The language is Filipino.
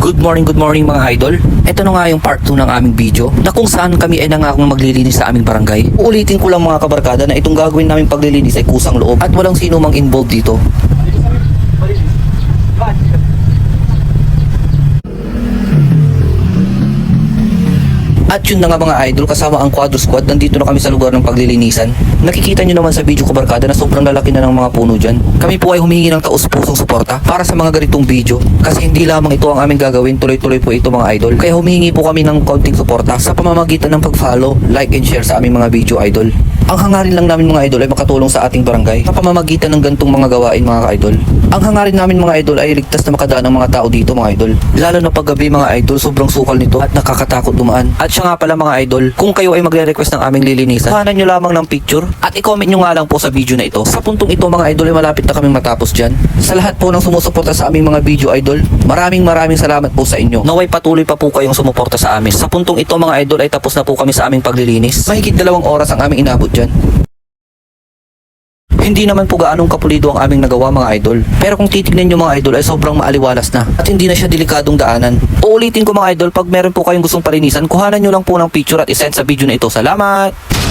Good morning mga idol. Ito na nga yung part 2 ng aming video na kung saan kami ay nangakong maglilinis sa aming barangay. Uulitin ko lang mga kabarkada na itong gagawin naming paglilinis ay kusang loob at walang sino mang involved dito. At yun na nga mga idol, kasama ang Quadro Squad, nandito na kami sa lugar ng paglilinisan. Nakikita nyo naman sa video ko barkada na sobrang lalaki na ng mga puno dyan. Kami po ay humingi ng taus-pusong suporta para sa mga ganitong video. Kasi hindi lamang ito ang aming gagawin, tuloy-tuloy po ito mga idol. Kaya humingi po kami ng kaunting suporta sa pamamagitan ng pag-follow, like and share sa aming mga video idol. Ang hangarin lang namin mga idol ay makatulong sa ating barangay sa pamamagitan ng gantong mga gawain mga ka-idol. Ang hangarin namin mga idol ay ligtas na makadaan ng mga tao dito mga idol. Lalo na paggabi mga idol, sobrang sukal nito at nakakatakot dumaan. At siya nga pala mga idol, kung kayo ay magre-request ng aming lilinisan, kuhanan nyo lamang ng picture at i-comment nyo nga lang po sa video na ito. Sa puntong ito mga idol ay malapit na kaming matapos dyan. Sa lahat po ng sumusuporta sa aming mga video idol, maraming salamat po sa inyo. Naway patuloy pa po kayong sumuporta sa amin. Sa puntong ito mga idol ay tapos na po kami sa aming paglilinis. Mahigit 2 oras ang aming inabot dyan. Hindi naman po gaanong kapulido ang aming nagawa mga idol. Pero kung titignan nyo mga idol ay sobrang maaliwalas na at hindi na siya delikadong daanan. Uulitin ko mga idol, pag meron po kayong gustong palinisan, kuhanan nyo lang po ng picture at isend sa video na ito. Salamat!